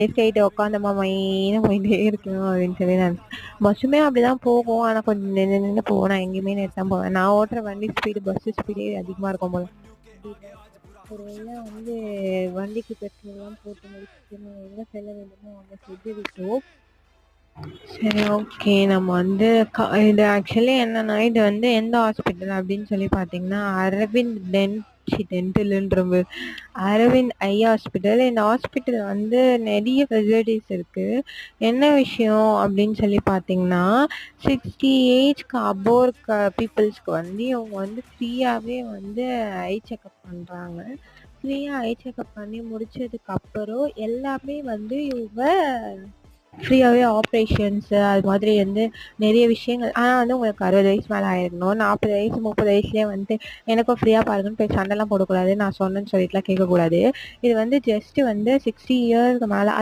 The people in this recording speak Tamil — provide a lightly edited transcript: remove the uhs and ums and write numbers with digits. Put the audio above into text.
ஸ்ட்ரெயிட் உட்காந்தமா மைன்னு போயிட்டே இருக்கணும் அப்படின்னு சொல்லி நான் பஸ்ஸுமே அப்படிதான் போகும். ஆனா கொஞ்சம் நின்று நின்று போகும். நான் எங்கேயுமே நேற்று தான் போவேன். நான் ஓட்டுற வண்டி ஸ்பீடு பஸ் ஸ்பீடே அதிகமா இருக்கும் போல. ஒருவேளை வந்து வண்டிக்கு பெட்ரோல்லாம் போட்டு முடிச்சுட்டு நம்ம எங்க செல்ல வேண்டுமோ அங்க செஞ்சு விட்டோம். சரி, ஓகே. நம்ம வந்து இது ஆக்சுவலி என்னன்னா, இது வந்து எந்த ஹாஸ்பிட்டல் அப்படின்னு சொல்லி பார்த்தீங்கன்னா, அரவிந்த் டென்டல்ன்ற அரவிந்த் ஐ ஹாஸ்பிட்டல். இந்த ஹாஸ்பிட்டல் வந்து நிறைய ஃபெசிலிட்டிஸ் இருக்கு. என்ன விஷயம் அப்படின்னு சொல்லி பார்த்தீங்கன்னா, 60 ஏஜ்க்கு அபோவ் இருக்க பீப்புள்ஸ்க்கு வந்து இவங்க வந்து ஃப்ரீயாவே வந்து ஐ செக்அப் பண்றாங்க. ஃப்ரீயா ஐ செக்அப் பண்ணி முடிச்சதுக்கு அப்புறம் எல்லாமே வந்து இவங்க ஃப்ரீயாவே ஆப்ரேஷன்ஸ் அது மாதிரி வந்து நிறைய விஷயங்கள். ஆனால் வந்து உங்களுக்கு 60 வயசு மேலே ஆயிருக்கணும். 40 வயசு 30 வயசுலேயே வந்து எனக்கும் ஃப்ரீயாக பாருங்கன்னு போய் சண்டைலாம் போடக்கூடாது. நான் சொன்னேன்னு சொல்லிட்டுலாம் கேட்கக்கூடாது. இது வந்து ஜஸ்ட் வந்து 60 இயர்ஸ்க்கு மேலே